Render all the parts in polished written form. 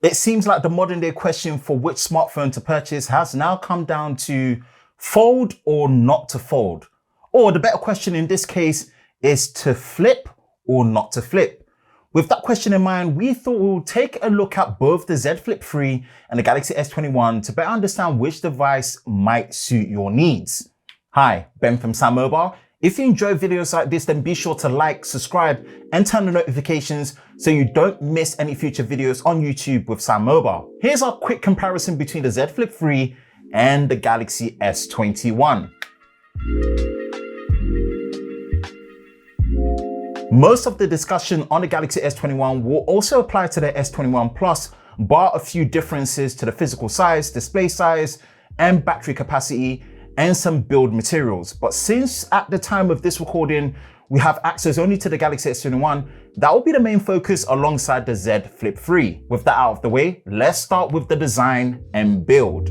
It seems like the modern day question for which smartphone to purchase has now come down to fold or not to fold. Or the better question in this case is to flip or not to flip. With that question in mind, we thought we would take a look at both the Z Flip 3 and the Galaxy S21 to better understand which device might suit your needs. Hi, Ben from SamMobile. If you enjoy videos like this, then be sure to like, subscribe, and turn on notifications so you don't miss any future videos on YouTube with SamMobile. Here's our quick comparison between the Z Flip 3 and the Galaxy S21. Most of the discussion on the Galaxy S21 will also apply to the S21 Plus, bar a few differences to the physical size, display size, and battery capacity, and some build materials. But since at the time of this recording, we have access only to the Galaxy S21, that will be the main focus alongside the Z Flip 3. With that out of the way, let's start with the design and build.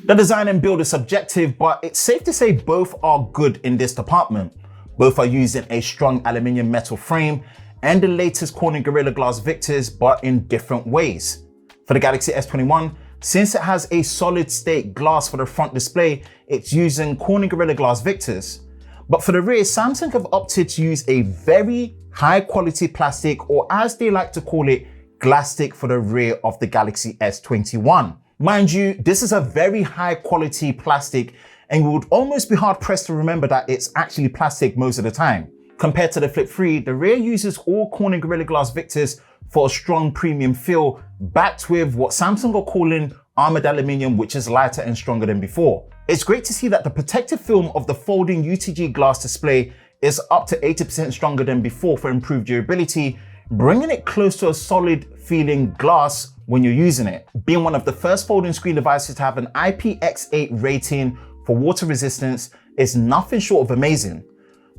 The design and build is subjective, but it's safe to say both are good in this department. Both are using a strong aluminium metal frame and the latest Corning Gorilla Glass Victus, but in different ways. For the Galaxy S21, since it has a solid state glass for the front display, it's using Corning Gorilla Glass Victus. But for the rear, Samsung have opted to use a very high quality plastic, or as they like to call it, Glastic, for the rear of the Galaxy S21. Mind you, this is a very high quality plastic, and you would almost be hard pressed to remember that it's actually plastic most of the time. Compared to the Flip 3, the rear uses all Corning Gorilla Glass Victus for a strong premium feel, backed with what Samsung are calling armored aluminium, which is lighter and stronger than before. It's great to see that the protective film of the folding UTG glass display is up to 80% stronger than before for improved durability, bringing it close to a solid feeling glass when you're using it. Being one of the first folding screen devices to have an IPX8 rating for water resistance is nothing short of amazing.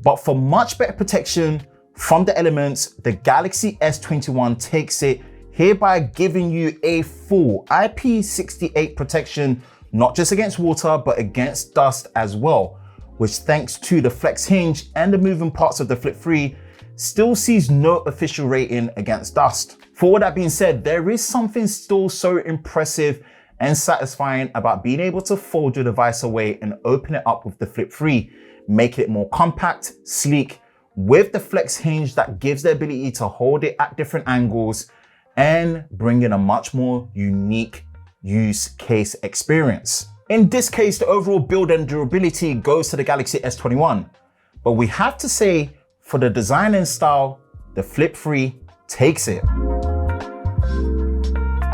But for much better protection from the elements, the Galaxy S21 takes it, hereby giving you a full IP68 protection, not just against water, but against dust as well, which thanks to the flex hinge and the moving parts of the Flip 3, still sees no official rating against dust. For all that being said, there is something still so impressive and satisfying about being able to fold your device away and open it up with the Flip 3, make it more compact, sleek, with the flex hinge that gives the ability to hold it at different angles and bring in a much more unique use case experience. In this case, the overall build and durability goes to the Galaxy S21, but we have to say for the design and style, the Flip 3 takes it.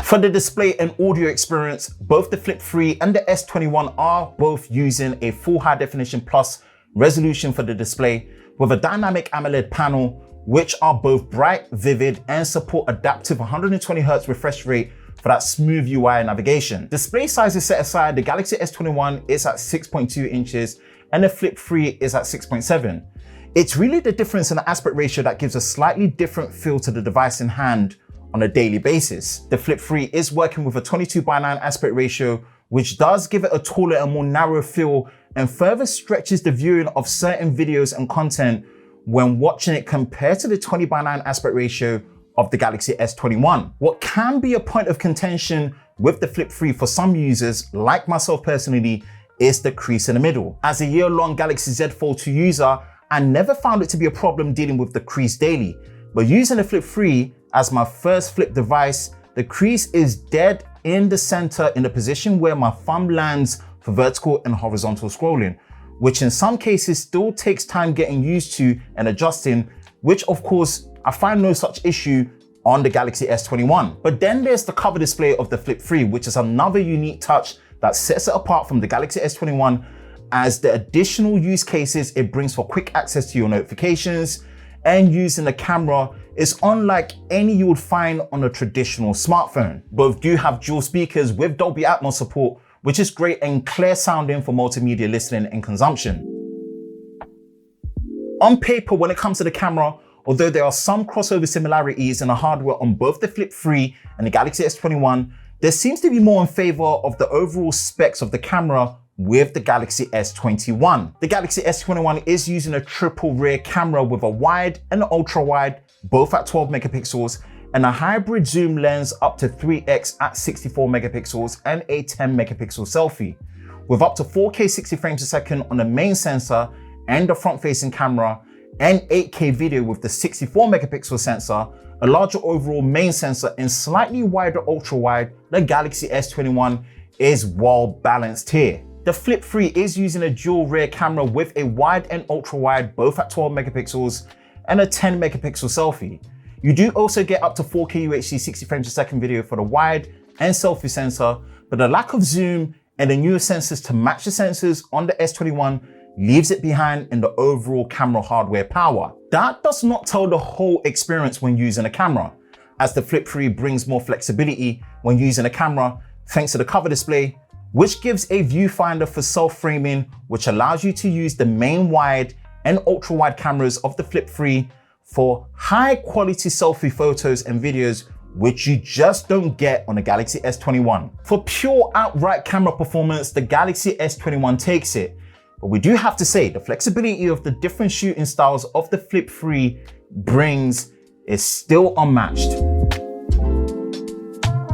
For the display and audio experience, both the Flip 3 and the S21 are both using a full high definition plus resolution for the display with a dynamic AMOLED panel, which are both bright, vivid, and support adaptive 120Hz refresh rate for that smooth UI navigation. Display sizes set aside, the Galaxy S21 is at 6.2 inches and the Flip 3 is at 6.7. It's really the difference in the aspect ratio that gives a slightly different feel to the device in hand on a daily basis. The Flip 3 is working with a 22:9 aspect ratio, which does give it a taller and more narrow feel and further stretches the viewing of certain videos and content when watching it compared to the 20:9 aspect ratio of the Galaxy S21. What can be a point of contention with the Flip 3 for some users, like myself personally, is the crease in the middle. As a year-long Galaxy Z Fold 2 user, I never found it to be a problem dealing with the crease daily. But using the Flip 3 as my first flip device, the crease is dead in the center in the position where my thumb lands for vertical and horizontal scrolling, which in some cases still takes time getting used to and adjusting, which of course I find no such issue on the Galaxy S21. But then there's the cover display of the Flip 3, which is another unique touch that sets it apart from the Galaxy S21, as the additional use cases it brings for quick access to your notifications and using the camera is unlike any you would find on a traditional smartphone. Both do have dual speakers with Dolby Atmos support, which is great and clear sounding for multimedia listening and consumption. On paper, when it comes to the camera, although there are some crossover similarities in the hardware on both the Flip 3 and the Galaxy S21, there seems to be more in favor of the overall specs of the camera with the Galaxy S21. The Galaxy S21 is using a triple rear camera with a wide and ultra wide, both at 12 megapixels, and a hybrid zoom lens up to 3x at 64 megapixels and a 10 megapixel selfie, with up to 4K 60 frames a second on the main sensor and the front-facing camera, and 8K video with the 64 megapixel sensor, a larger overall main sensor, and slightly wider ultra-wide. The Galaxy S21 is well balanced here. The Flip 3 is using a dual rear camera with a wide and ultra-wide, both at 12 megapixels, and a 10 megapixel selfie. You do also get up to 4K UHD 60 frames a second video for the wide and selfie sensor, but the lack of zoom and the newer sensors to match the sensors on the S21 leaves it behind in the overall camera hardware power. That does not tell the whole experience when using a camera, as the Flip 3 brings more flexibility when using a camera thanks to the cover display, which gives a viewfinder for self-framing, which allows you to use the main wide and ultra-wide cameras of the Flip 3 for high-quality selfie photos and videos, which you just don't get on the Galaxy S21. For pure outright camera performance, the Galaxy S21 takes it. But we do have to say, the flexibility of the different shooting styles of the Flip 3 brings is still unmatched.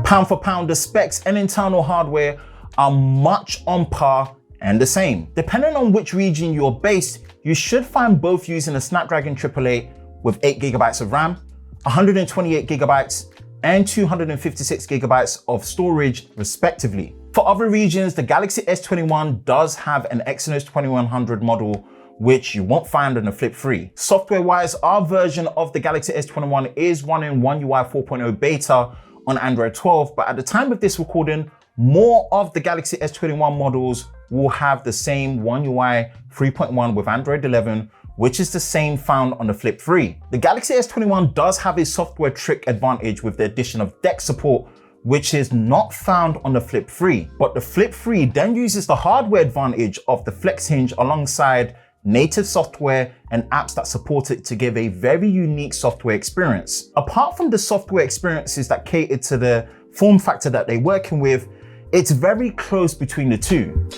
Pound for pound, the specs and internal hardware are much on par and the same. Depending on which region you're based, you should find both using a Snapdragon 888 with 8GB of RAM, 128GB, and 256GB of storage respectively. For other regions, the Galaxy S21 does have an Exynos 2100 model, which you won't find on the Flip 3. Software-wise, our version of the Galaxy S21 is running One UI 4.0 beta on Android 12, but at the time of this recording, more of the Galaxy S21 models will have the same One UI 3.1 with Android 11, which is the same found on the Flip 3. The Galaxy S21 does have a software trick advantage with the addition of DeX support, which is not found on the Flip 3. But the Flip 3 then uses the hardware advantage of the Flex Hinge alongside native software and apps that support it to give a very unique software experience. Apart from the software experiences that cater to the form factor that they're working with, it's very close between the two.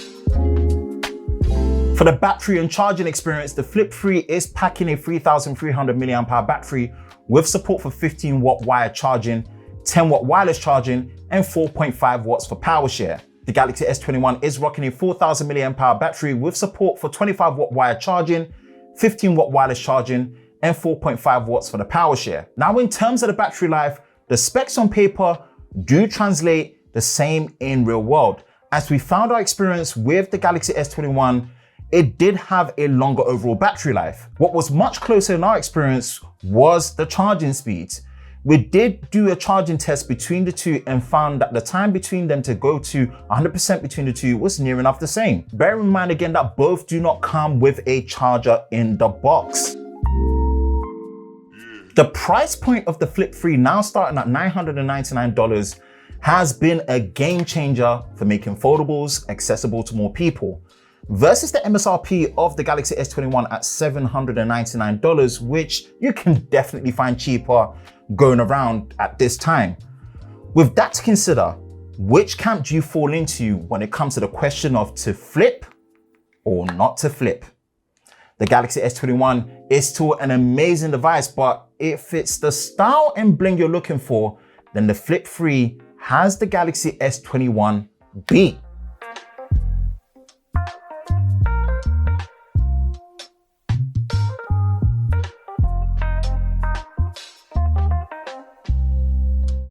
For the battery and charging experience, the Flip 3 is packing a 3,300 mAh battery with support for 15 watt wired charging, 10 watt wireless charging, and 4.5 watts for power share. The Galaxy S21 is rocking a 4,000 mAh battery with support for 25 watt wired charging, 15 watt wireless charging, and 4.5 watts for the power share. Now, in terms of the battery life, the specs on paper do translate the same in real world. As we found our experience with the Galaxy S21, it did have a longer overall battery life. What was much closer in our experience was the charging speeds. We did do a charging test between the two and found that the time between them to go to 100% between the two was near enough the same. Bear in mind again that both do not come with a charger in the box. The price point of the Flip 3, now starting at $999, has been a game changer for making foldables accessible to more people, versus the MSRP of the Galaxy S21 at $799, which you can definitely find cheaper going around at this time. With that to consider, which camp do you fall into when it comes to the question of to flip or not to flip? The Galaxy S21 is still an amazing device, but if it's the style and bling you're looking for, then the Flip 3 has the Galaxy S21 beat.